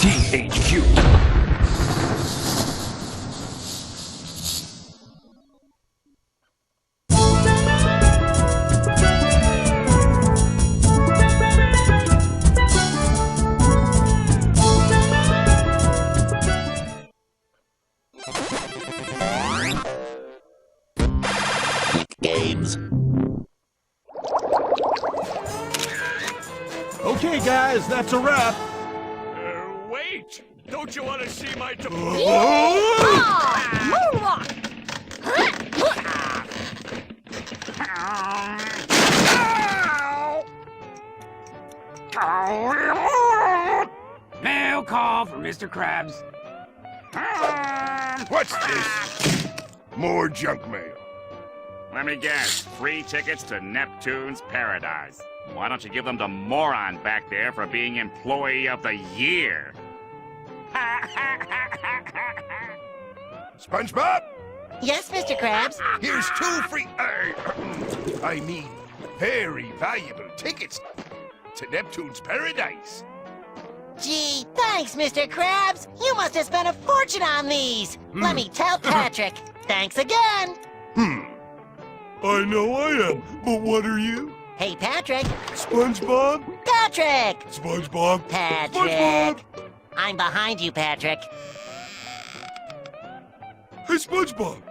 THQ. Games. Okay, guys, that's a wrap. Wait! Don't you want to see my... Mail call for Mr. Krabs. What's this? More junk mail. Let me guess. Free tickets to Neptune's Paradise. Why don't you give them to moron back there for being Employee of the Year? SpongeBob, Yes, Mr. Krabs? here's 2 free... I mean, very valuable tickets to Neptune's Paradise. Gee, thanks, Mr. Krabs. You must have spent a fortune on these. Let me tell Patrick. Thanks again. I know I am, but what are you? Hey, Patrick. SpongeBob? Patrick! SpongeBob? Patrick. SpongeBob! I'm behind you, Patrick. Hey, SpongeBob!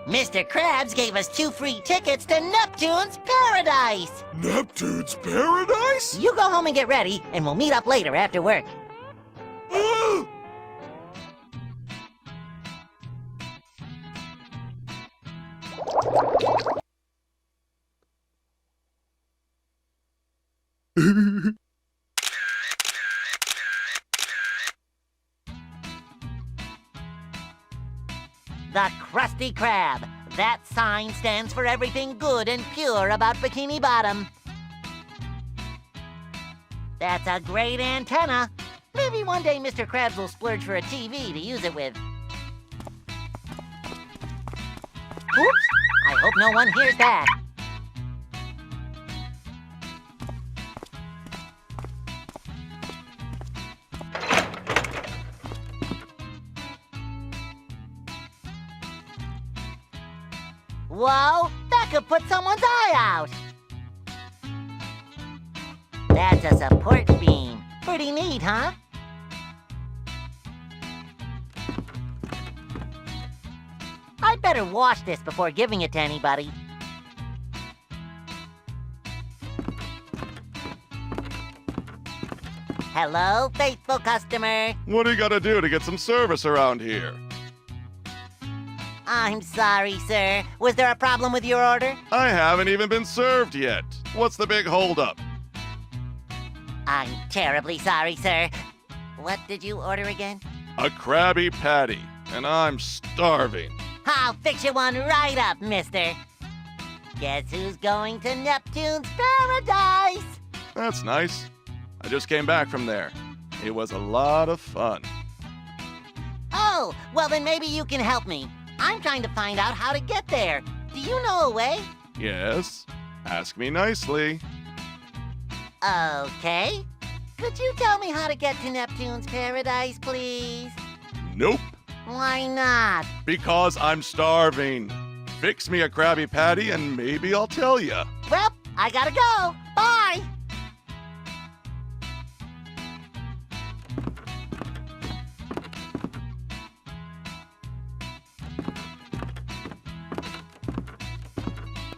Mr. Krabs gave us 2 free tickets to Neptune's Paradise. Neptune's Paradise? You go home and get ready, and we'll meet up later after work. Ah! The Krusty Krab. That sign stands for everything good and pure about Bikini Bottom. That's a great antenna. Maybe one day Mr. Krabs will splurge for a TV to use it with. Oops! I hope no one hears that. Whoa, that could put someone's eye out. That's a support beam. Pretty neat, huh? I'd better wash this before giving it to anybody. Hello, faithful customer. What do you gotta do to get some service around here? I'm sorry, sir. Was there a problem with your order? I haven't even been served yet. What's the big holdup? I'm terribly sorry, sir. What did you order again? A Krabby Patty, and I'm starving. I'll fix you one right up, mister. Guess who's going to Neptune's Paradise? That's nice. I just came back from there. It was a lot of fun. Oh, well then maybe you can help me. I'm trying to find out how to get there. Do you know a way? Yes? Ask me nicely. Okay. Could you tell me how to get to Neptune's Paradise, please? Nope. Why not? Because I'm starving. Fix me a Krabby Patty and maybe I'll tell ya. Well, I gotta go. Bye!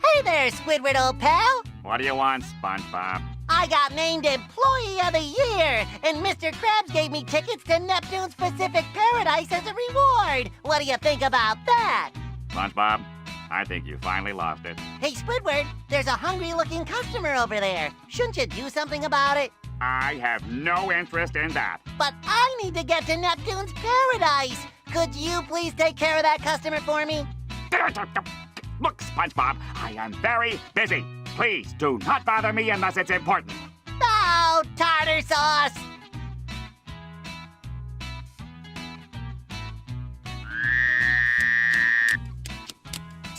Hey there, Squidward, old pal. What do you want, SpongeBob? I got named Employee of the Year, and Mr. Krabs gave me tickets to Neptune's Pacific Paradise as a reward. What do you think about that? SpongeBob, I think you finally lost it. Hey, Squidward, there's a hungry-looking customer over there. Shouldn't you do something about it? I have no interest in that. But I need to get to Neptune's Paradise. Could you please take care of that customer for me? Look, SpongeBob, I am very busy. Please do not bother me unless it's important. Oh, tartar sauce!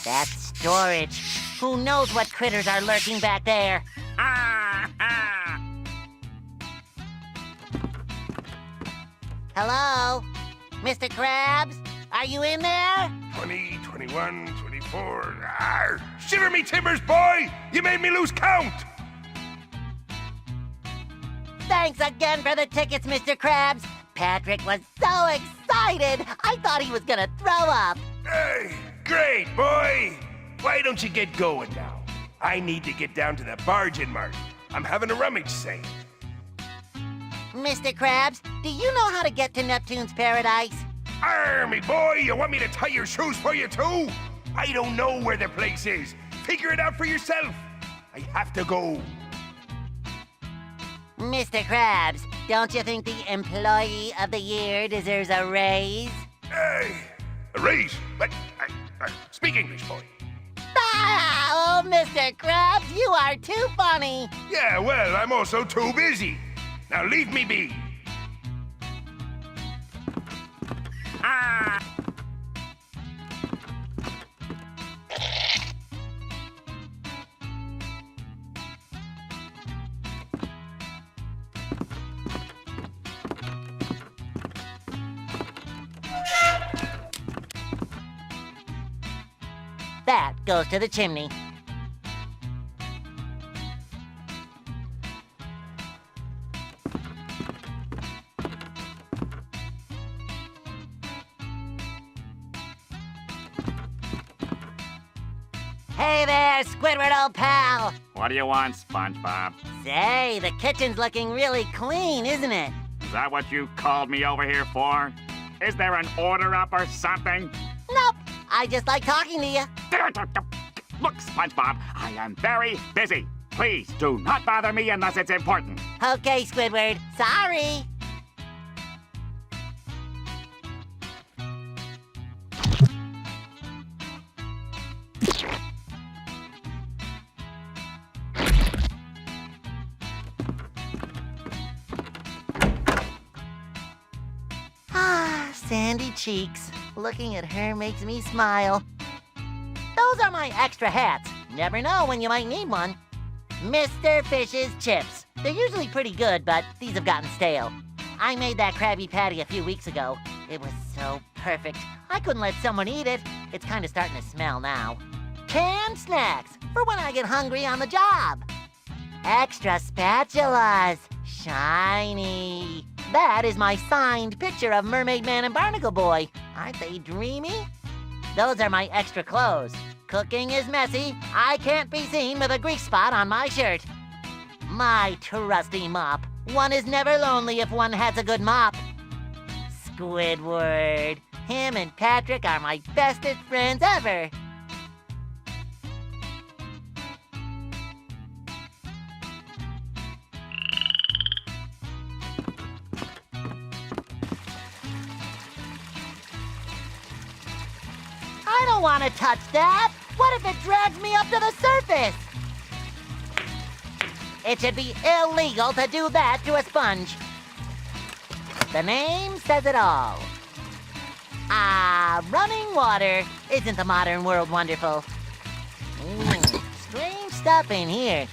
That's storage. Who knows what critters are lurking back there? Ah, ah. Hello? Mr. Krabs? Are you in there? 20, 21, 24. Arr! Shiver me timbers, boy! You made me lose count! Thanks again for the tickets, Mr. Krabs. Patrick was so excited, I thought he was gonna throw up. Hey, great, boy! Why don't you get going now? I need to get down to the bargain mart. I'm having a rummage sale. Mr. Krabs, do you know how to get to Neptune's paradise? Arr, me boy, you want me to tie your shoes for you too? I don't know where the place is. Figure it out for yourself. I have to go. Mr. Krabs, don't you think the Employee of the Year deserves a raise? Hey, a raise? But, speak English, boy. Ah, oh, Mr. Krabs, you are too funny. Yeah, well, I'm also too busy. Now leave me be. Ah! That goes to the chimney. Hey there, Squidward, old pal. What do you want, SpongeBob? Say, the kitchen's looking really clean, isn't it? Is that what you called me over here for? Is there an order up or something? Nope, I just like talking to you. Look, SpongeBob, I am very busy. Please do not bother me unless it's important. Okay, Squidward, sorry. Ah, sandy cheeks. Looking at her makes me smile. Those are my extra hats. Never know when you might need one. Mr. Fish's chips. They're usually pretty good, but these have gotten stale. I made that Krabby Patty a few weeks ago. It was so perfect. I couldn't let someone eat it. It's kind of starting to smell now. Canned snacks for when I get hungry on the job. Extra spatulas. Shiny. That is my signed picture of Mermaid Man and Barnacle Boy. Aren't they dreamy? Those are my extra clothes. Cooking is messy. I can't be seen with a grease spot on my shirt. My trusty mop. One is never lonely if one has a good mop. Squidward. Him and Patrick are my bestest friends ever. I don't want to touch that. What if it drags me up to the surface? It should be illegal to do that to a sponge. The name says it all. Ah, running water. Isn't the modern world wonderful? Strange stuff in here.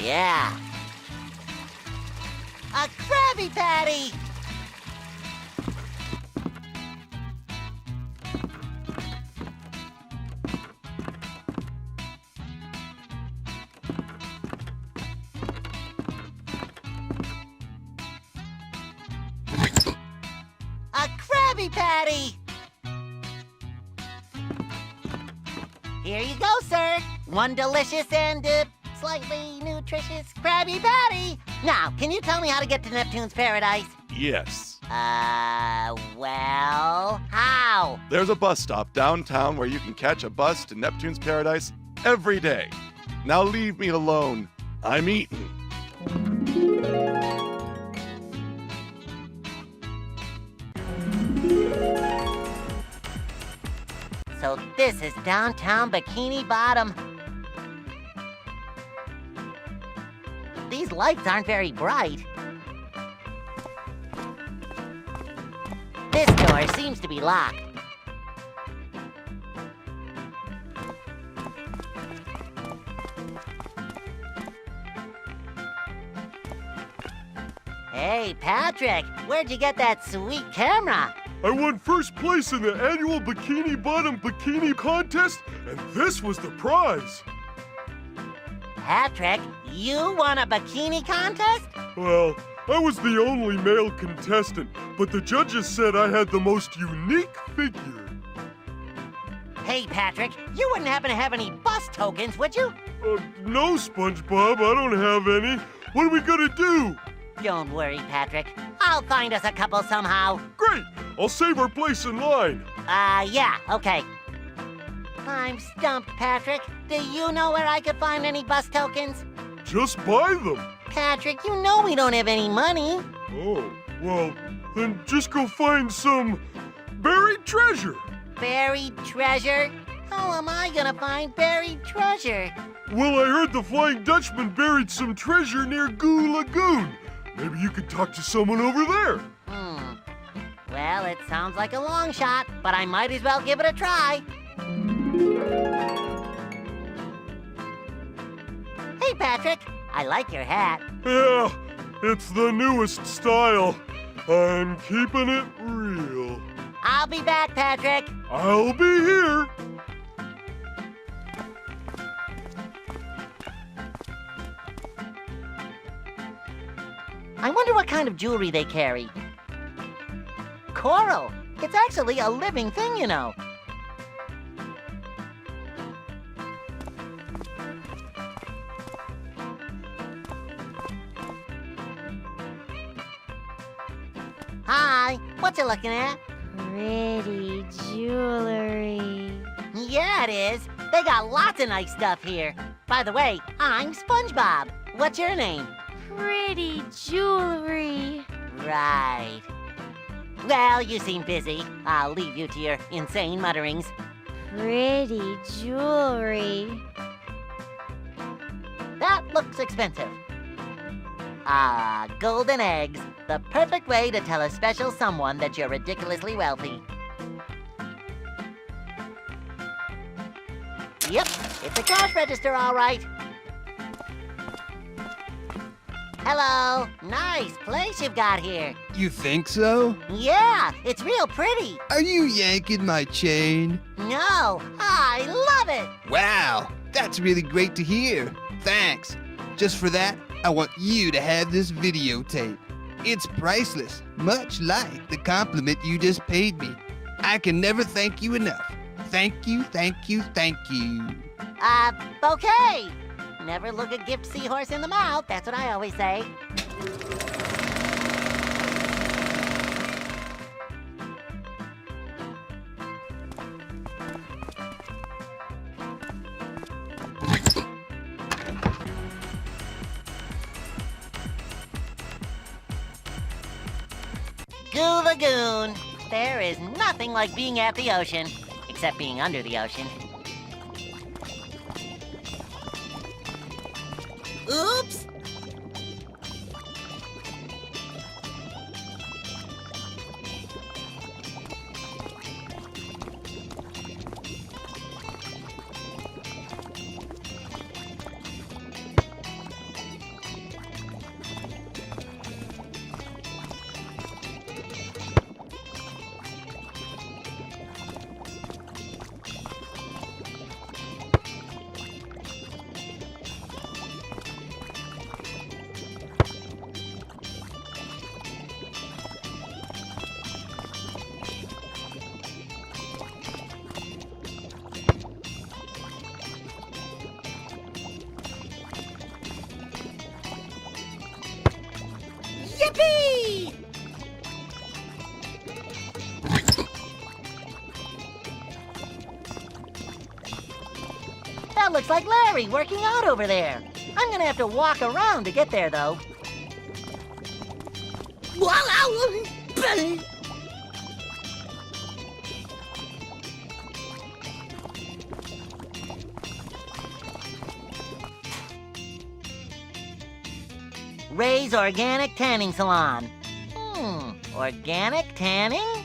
Yeah. A Krabby Patty! A Krabby Patty! Here you go, sir. One delicious and, slightly nutritious Krabby Patty. Now, can you tell me how to get to Neptune's paradise? Yes. Well, how? There's a bus stop downtown where you can catch a bus to Neptune's paradise every day. Now leave me alone. I'm eating. So This is downtown Bikini Bottom. These lights aren't very bright. This door seems to be locked. Hey, Patrick, where'd you get that sweet camera? I won first place in the annual Bikini Bottom Bikini Contest, and this was the prize. Patrick, you won a bikini contest? Well, I was the only male contestant, but the judges said I had the most unique figure. Hey, Patrick, you wouldn't happen to have any bus tokens, would you? No, SpongeBob, I don't have any. What are we gonna do? Don't worry, Patrick. I'll find us a couple somehow. Great! I'll save our place in line. Yeah, okay. I'm stumped, Patrick. Do you know where I could find any bus tokens? Just buy them. Patrick, you know we don't have any money. Oh, well, then just go find some buried treasure. Buried treasure? How am I gonna find buried treasure? Well, I heard the Flying Dutchman buried some treasure near Goo Lagoon. Maybe you could talk to someone over there. Well, it sounds like a long shot, but I might as well give it a try. Hey, Patrick, I like your hat. Yeah, it's the newest style. I'm keeping it real. I'll be back, Patrick. I'll be here. I wonder what kind of jewelry they carry. Coral. It's actually a living thing, you know. Hi, what you looking at? Pretty jewelry. Yeah, it is. They got lots of nice stuff here. By the way, I'm SpongeBob. What's your name? Pretty jewelry. Right. Well, you seem busy. I'll leave you to your insane mutterings. Pretty jewelry. That looks expensive. Ah, golden eggs. The perfect way to tell a special someone that you're ridiculously wealthy. Yep, it's a cash register, all right. Hello. Nice place you've got here. You think so? Yeah, it's real pretty. Are you yanking my chain? No, I love it. Wow, that's really great to hear. Thanks. Just for that, I want you to have this videotape. It's priceless, much like the compliment you just paid me. I can never thank you enough. Thank you, thank you, thank you. Okay. Never look a gift seahorse in the mouth. That's what I always say. Goo Lagoon. There is nothing like being at the ocean, except being under the ocean. Oops! Yippee! That looks like Larry working out over there. I'm gonna have to walk around to get there, though. Ray's Organic Tanning Salon. Organic tanning?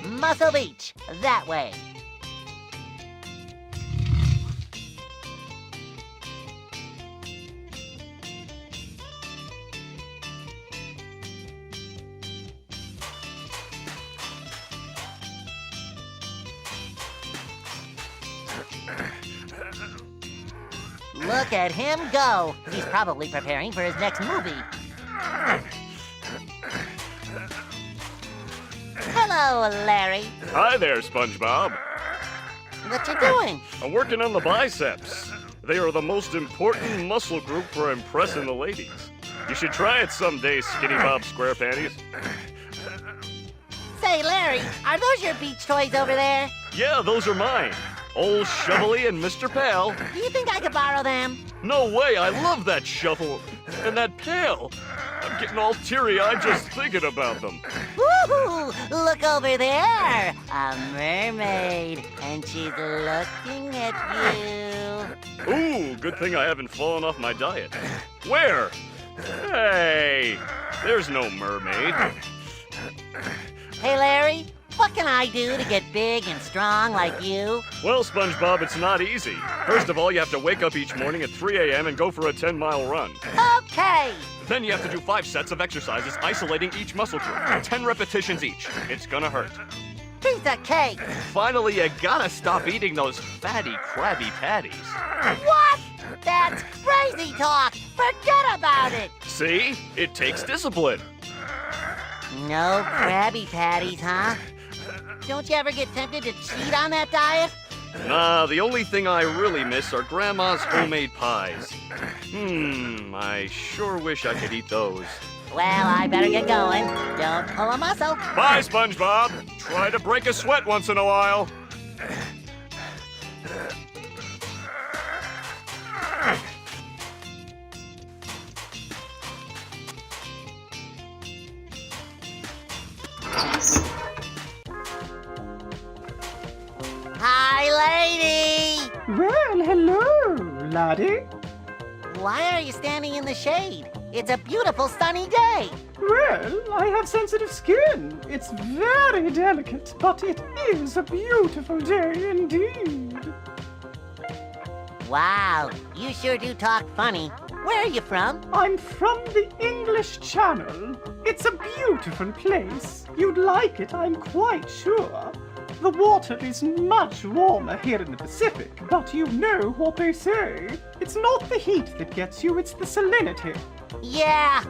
Muscle Beach, that way. Look at him go. He's probably preparing for his next movie. Hello, Larry. Hi there, SpongeBob. What you doing? I'm working on the biceps. They are the most important muscle group for impressing the ladies. You should try it someday, Skinny Bob SquarePants. Say, Larry, are those your beach toys over there? Yeah, those are mine. Old Shovelly and Mr. Pail. Do you think I could borrow them? No way, I love that shovel. And that pail. I'm getting all teary-eyed just thinking about them. Woohoo! Look over there! A mermaid, and she's looking at you. Ooh, good thing I haven't fallen off my diet. Where? Hey, there's no mermaid. Hey, Larry, what can I do to get big and strong like you? Well, SpongeBob, it's not easy. First of all, you have to wake up each morning at 3 a.m. and go for a 10-mile run. Okay! Then you have to do 5 sets of exercises isolating each muscle group. 10 repetitions each. It's gonna hurt. Piece of cake! Finally, you gotta stop eating those fatty, Krabby Patties. What? That's crazy talk! Forget about it! See? It takes discipline. No Krabby Patties, huh? Don't you ever get tempted to cheat on that diet? Nah, the only thing I really miss are Grandma's homemade pies. I sure wish I could eat those. Well, I better get going. Don't pull a muscle. Bye, SpongeBob. Try to break a sweat once in a while. Hi, lady! Well, hello, laddie. Why are you standing in the shade? It's a beautiful sunny day. Well, I have sensitive skin. It's very delicate, but it is a beautiful day indeed. Wow, you sure do talk funny. Where are you from? I'm from the English Channel. It's a beautiful place. You'd like it, I'm quite sure. The water is much warmer here in the Pacific, but you know what they say. It's not the heat that gets you, it's the salinity. Yeah,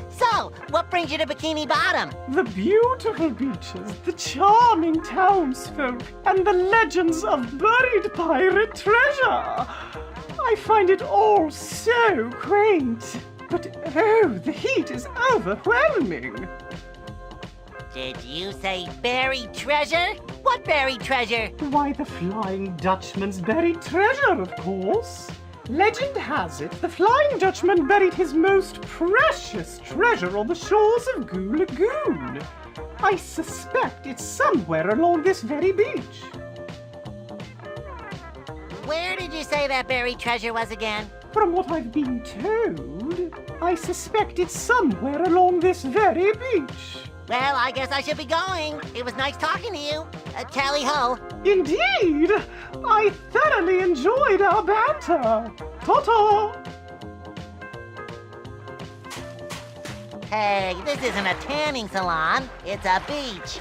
so, what brings you to Bikini Bottom? The beautiful beaches, the charming townsfolk, and the legends of buried pirate treasure. I find it all so quaint. But oh, the heat is overwhelming. Did you say buried treasure? What buried treasure? Why, the Flying Dutchman's buried treasure, of course. Legend has it, the Flying Dutchman buried his most precious treasure on the shores of Goo Lagoon. I suspect it's somewhere along this very beach. Where did you say that buried treasure was again? From what I've been told, I suspect it's somewhere along this very beach. Well, I guess I should be going. It was nice talking to you. Tally-ho. Indeed! I thoroughly enjoyed our banter. Ta-ta! Hey, this isn't a tanning salon. It's a beach.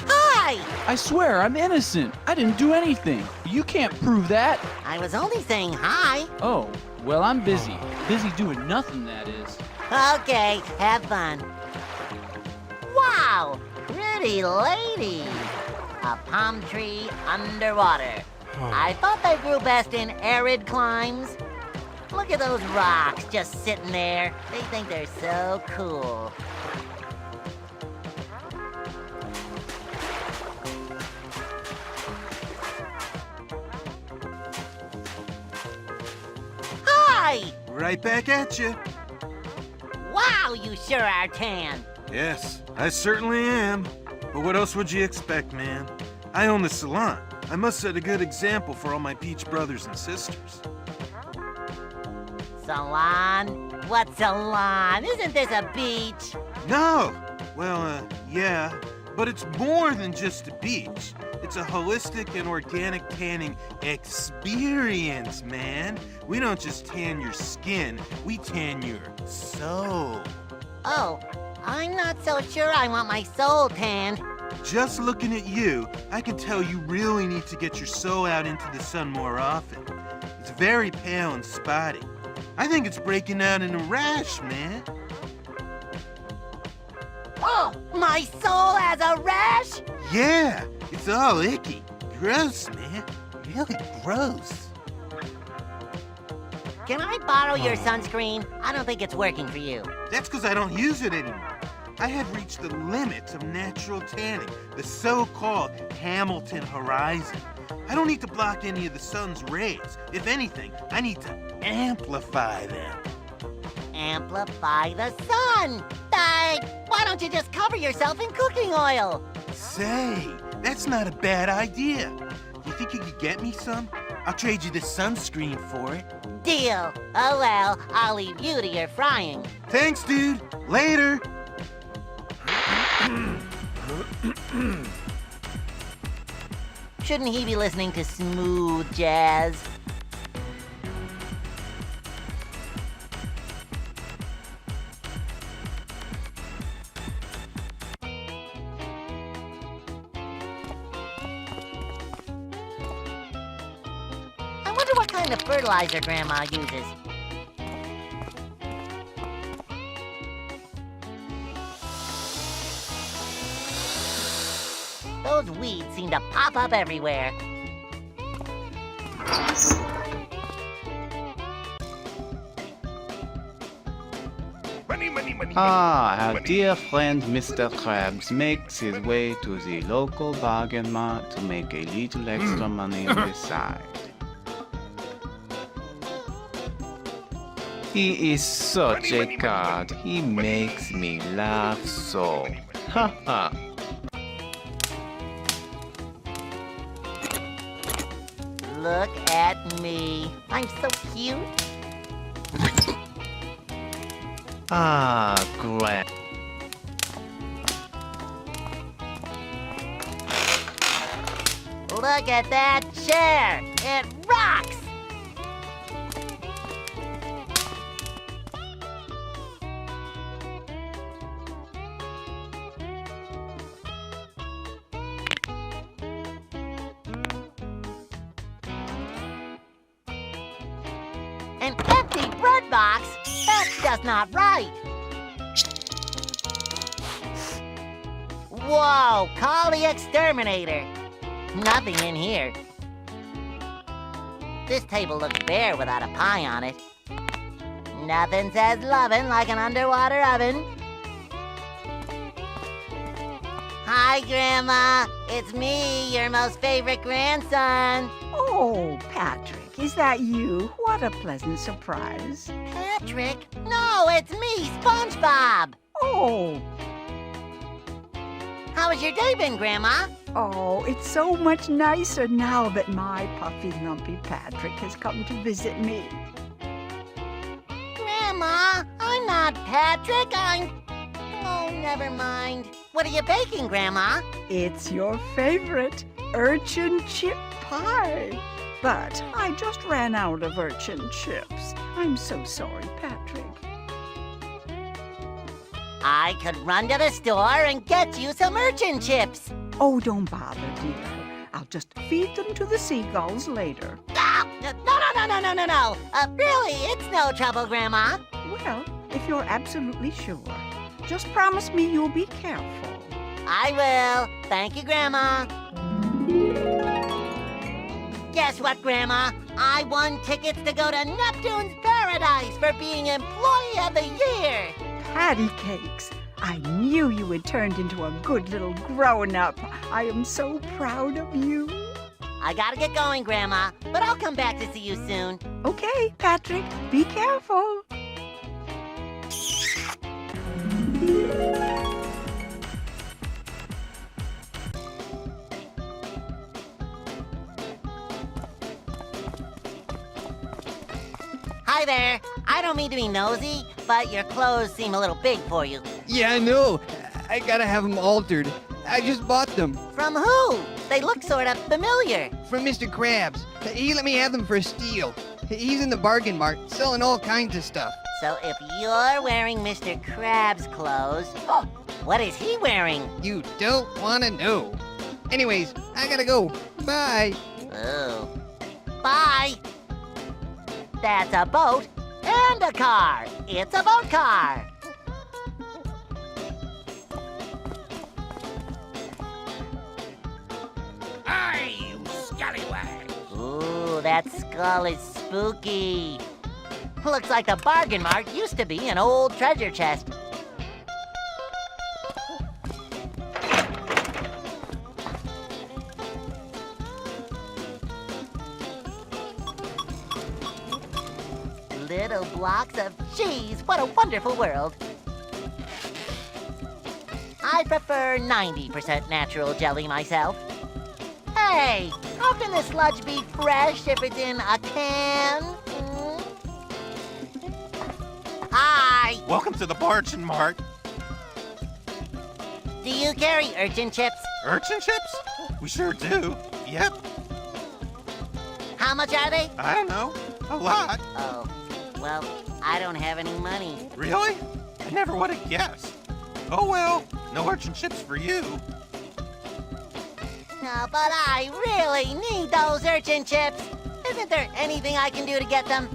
Hi! I swear, I'm innocent. I didn't do anything. You can't prove that. I was only saying hi. Oh, well, I'm busy. Busy doing nothing, that is. Okay, have fun. Wow! Pretty lady. A palm tree underwater. I thought they grew best in arid climes. Look at those rocks just sitting there. They think they're so cool. Hi! Right back at you. Wow, you sure are tan. Yes, I certainly am. But what else would you expect, man? I own the salon. I must set a good example for all my beach brothers and sisters. Salon? What's salon? Isn't this a beach? No! Well, yeah, but it's more than just a beach. It's a holistic and organic tanning experience, man. We don't just tan your skin, we tan your soul. Oh, I'm not so sure I want my soul tanned. Just looking at you, I can tell you really need to get your soul out into the sun more often. It's very pale and spotty. I think it's breaking out in a rash, man. Oh, my soul has a rash? Yeah, it's all icky. Gross, man. Really gross. Can I borrow your sunscreen? I don't think it's working for you. That's because I don't use it anymore. I have reached the limits of natural tanning, the so-called Hamilton horizon. I don't need to block any of the sun's rays. If anything, I need to amplify them. Amplify the sun! Why don't you just cover yourself in cooking oil? Say, that's not a bad idea. You think you could get me some? I'll trade you the sunscreen for it. Deal. Oh well, I'll leave you to your frying. Thanks, dude. Later. Shouldn't he be listening to smooth jazz? I wonder what kind of fertilizer Grandma uses. Those weeds seem to pop up everywhere. Our dear friend Mr. Krabs makes his way to the local bargain mart to make a little extra money on the side. He is such a card. He makes me laugh so. Ha ha. Look at me. I'm so cute. Ah, great. Look at that chair. It rocks. An empty bread box? That's just not right. Whoa, call the exterminator. Nothing in here. This table looks bare without a pie on it. Nothing says lovin' like an underwater oven. Hi, Grandma. It's me, your most favorite grandson. Oh, Patrick, is that you? What a pleasant surprise. Patrick? No, it's me, SpongeBob. Oh. How has your day been, Grandma? Oh, it's so much nicer now that my puffy, lumpy Patrick has come to visit me. Grandma, I'm not Patrick. Oh, never mind. What are you baking, Grandma? It's your favorite, urchin chip pie. But I just ran out of urchin chips. I'm so sorry, Patrick. I could run to the store and get you some urchin chips. Oh, don't bother, dear. I'll just feed them to the seagulls later. Ah, no. Really, it's no trouble, Grandma. Well, if you're absolutely sure, just promise me you'll be careful. I will. Thank you, Grandma. Guess what, Grandma? I won tickets to go to Neptune's Paradise for being Employee of the Year. Patty cakes. I knew you had turned into a good little grown-up. I am so proud of you. I gotta get going, Grandma, but I'll come back to see you soon. Okay, Patrick, be careful. Hi there. I don't mean to be nosy, but your clothes seem a little big for you. Yeah, I know. I gotta have them altered. I just bought them. From who? They look sort of familiar. From Mr. Krabs. He let me have them for a steal. He's in the bargain mart, selling all kinds of stuff. So if you're wearing Mr. Krabs' clothes, what is he wearing? You don't want to know. Anyways, I gotta go. Bye. Oh. Bye. That's a boat and a car. It's a boat car. Aye, you scallywag. Ooh, that skull is spooky. Looks like the bargain mart used to be an old treasure chest. Little blocks of cheese. What a wonderful world. I prefer 90% natural jelly myself. Hey, how can this sludge be fresh if it's in a can? Hi. Welcome to the Bargain Mart. Do you carry urchin chips? Urchin chips? We sure do. Yep. How much are they? I don't know. A lot. Oh, well, I don't have any money. Really? I never would have guessed. Oh well, no urchin chips for you. No, but I really need those urchin chips. Isn't there anything I can do to get them?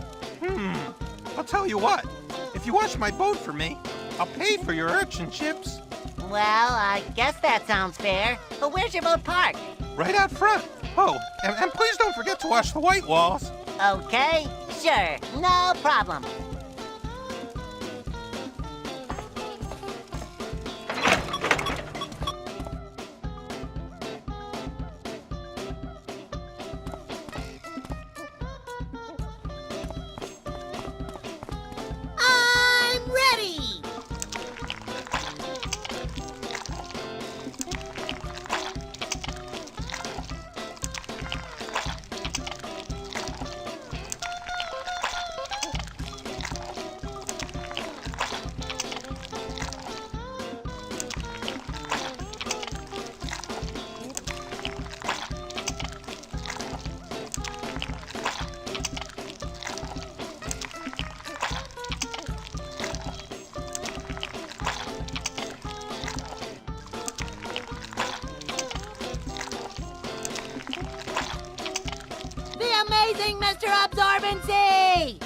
I'll tell you what. If you wash my boat for me, I'll pay for your urchin chips. Well, I guess that sounds fair. But where's your boat parked? Right out front. Oh, and please don't forget to wash the white walls. Okay, sure, no problem. I'm ready! The amazing Mr. Absorbency!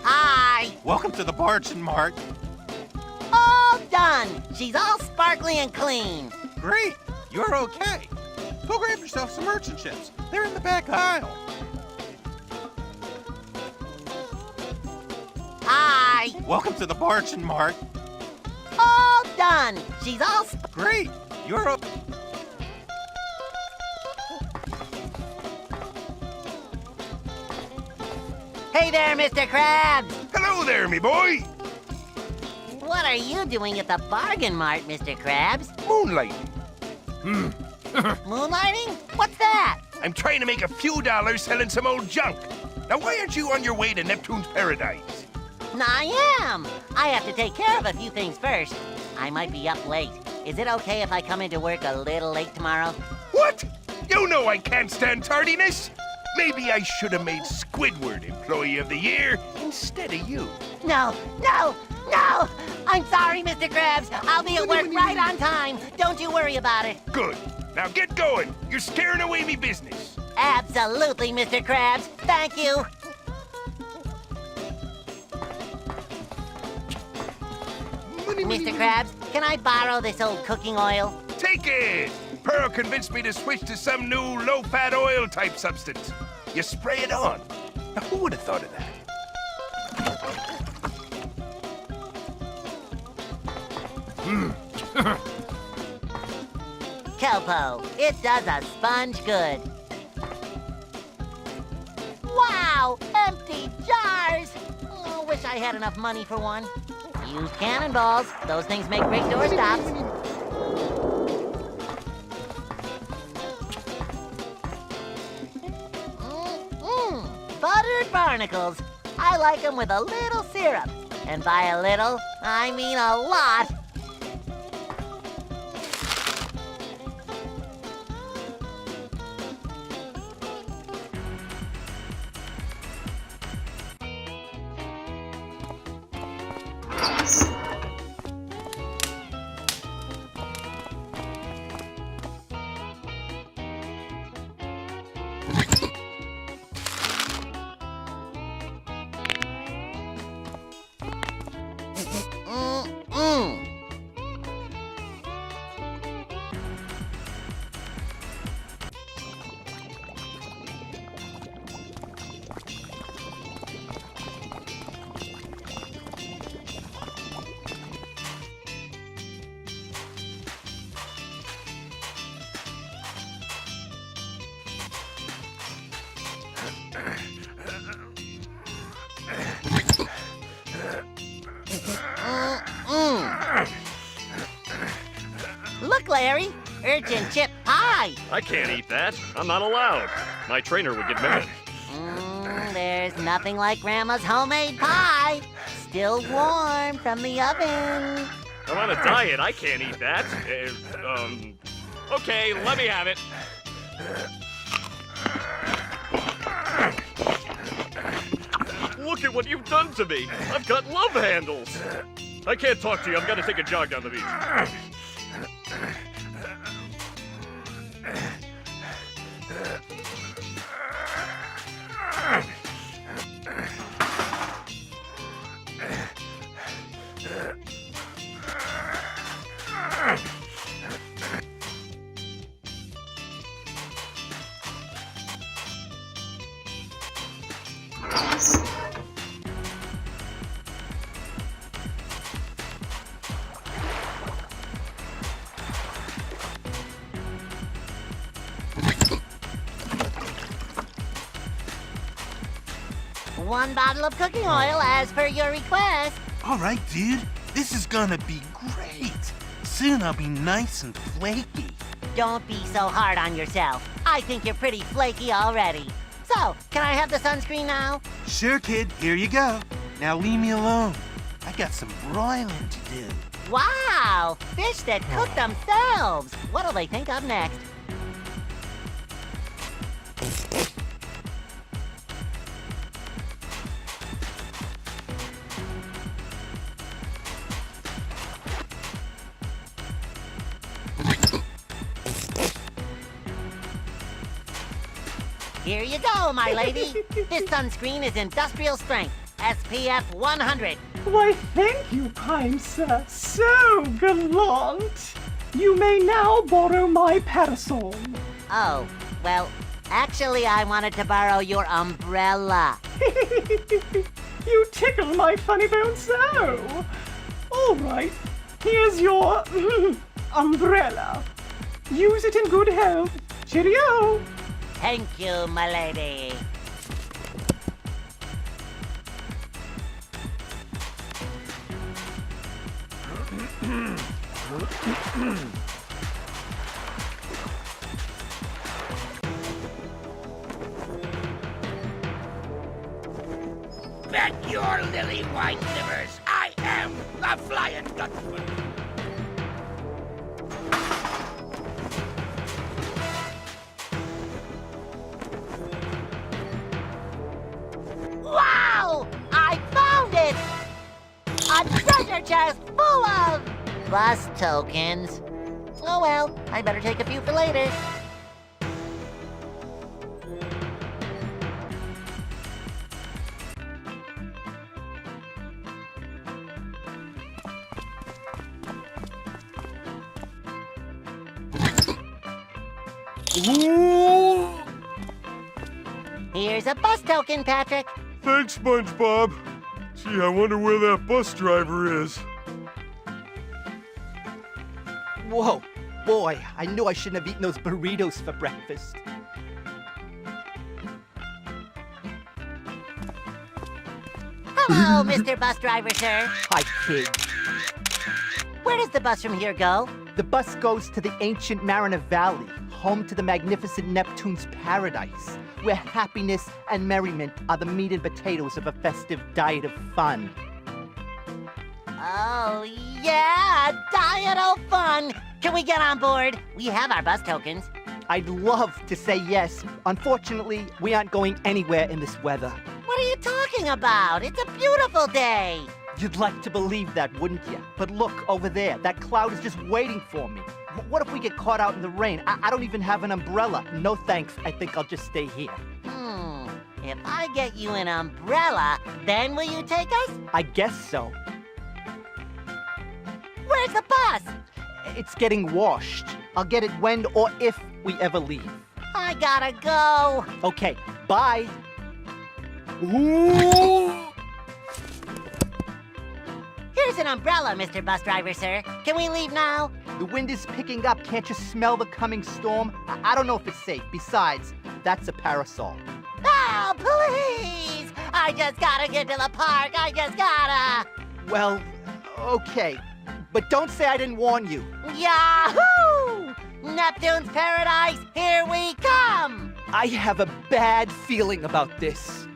Hi! Welcome to the Bargain Mart. All done! She's all sparkly and clean. Great. You're okay. Go grab yourself some urchin chips. They're in the back aisle. Hi! Welcome to the Bargain Mart. All done! She's all Great. You're okay. Hey there, Mr. Krabs! Hello there, me boy. What are you doing at the bargain mart, Mr. Krabs? Moonlighting. Moonlighting? What's that? I'm trying to make a few dollars selling some old junk. Now, why aren't you on your way to Neptune's paradise? I am! I have to take care of a few things first. I might be up late. Is it okay if I come into work a little late tomorrow? What? You know I can't stand tardiness. Maybe I should have made Squidward Employee of the Year instead of you. No, no, no! I'm sorry, Mr. Krabs. I'll be at work right on time. Don't you worry about it. Good. Now get going. You're scaring away me business. Absolutely, Mr. Krabs. Thank you. Mr. Krabs, can I borrow this old cooking oil? Take it. Pearl convinced me to switch to some new low-fat oil type substance. You spray it on. Now, who would have thought of that? Kelpo, it does a sponge good. Wow, empty jars! Oh, wish I had enough money for one. Use cannonballs. Those things make great doorstops. Buttered barnacles. I like them with a little syrup. And by a little, I mean a lot. Look, Larry, urchin chip pie. I can't eat that. I'm not allowed. My trainer would get mad. There's nothing like Grandma's homemade pie. Still warm from the oven. I'm on a diet. I can't eat that. Okay, let me have it. Look at what you've done to me. I've got love handles. I can't talk to you. I've got to take a jog down the beach. One bottle of cooking oil as per your request. All right, dude. This is gonna be great. Soon I'll be nice and flaky. Don't be so hard on yourself. I think you're pretty flaky already. So, can I have the sunscreen now? Sure, kid. Here you go. Now leave me alone. I got some broiling to do. Wow! Fish that cook themselves. What'll they think of next? Here you go, my lady. This sunscreen is industrial strength, SPF 100. Why, thank you, kind sir. So gallant. You may now borrow my parasol. Oh, well, actually, I wanted to borrow your umbrella. You tickle my funny bone so. All right, here's your umbrella. Use it in good health. Cheerio. Thank you, my lady. Bet your lily white livers I am the Flying Dutchman. Wow! I found it! A treasure chest full of bus tokens. Oh well, I better take a few for later. Here's a bus token, Patrick. Thanks, SpongeBob. Gee, I wonder where that bus driver is. Whoa, boy, I knew I shouldn't have eaten those burritos for breakfast. Hello, Mr. Bus Driver, sir. Hi, kid. Where does the bus from here go? The bus goes to the ancient Mariner Valley, home to the magnificent Neptune's paradise, where happiness and merriment are the meat and potatoes of a festive diet of fun. Oh, yeah, diet of fun. Can we get on board? We have our bus tokens. I'd love to say yes. Unfortunately, we aren't going anywhere in this weather. What are you talking about? It's a beautiful day. You'd like to believe that, wouldn't you? But look, over there, that cloud is just waiting for me. What if we get caught out in the rain? I don't even have an umbrella. No thanks, I think I'll just stay here. If I get you an umbrella, then will you take us? I guess so. Where's the bus? It's getting washed. I'll get it when or if we ever leave. I gotta go. Okay, bye. Here's an umbrella, Mr. Bus Driver, sir. Can we leave now? The wind is picking up. Can't you smell the coming storm? I don't know if it's safe. Besides, that's a parasol. Oh, please! I just gotta get to the park. I just gotta. Well, okay. But don't say I didn't warn you. Yahoo! Neptune's paradise, here we come! I have a bad feeling about this.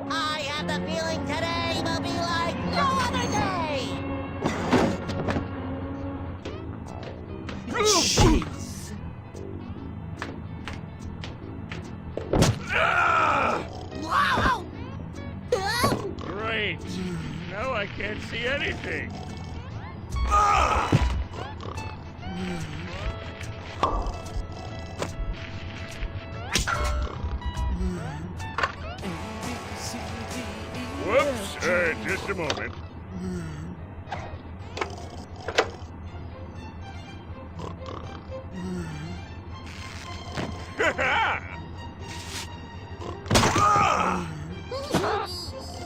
I have the feeling today will be like no other day! Jeez. Great. Now I can't see anything. Whoops. Just a moment.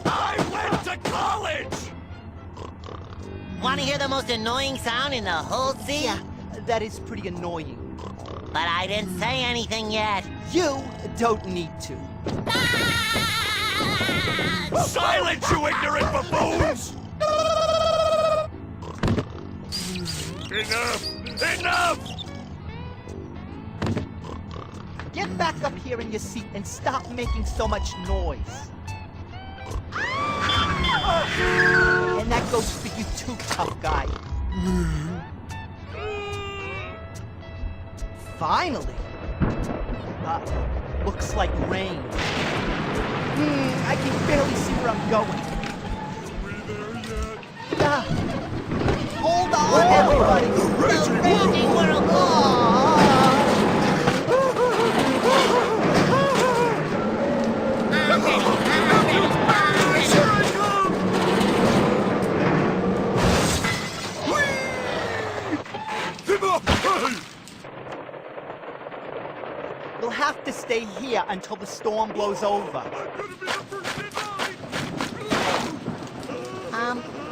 I went to college! Want to hear the most annoying sound in the whole sea? Yeah, that is pretty annoying. But I didn't say anything yet. You don't need to. Silence, you ignorant buffoons! Enough! Enough! Get back up here in your seat and stop making so much noise. And that goes for you too, tough guy. Finally. Looks like rain. I can barely see where I'm going. Hold on, everybody. The raging whirlpool! We'll have to stay here until the storm blows over.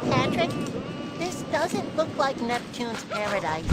Patrick, this doesn't look like Neptune's paradise.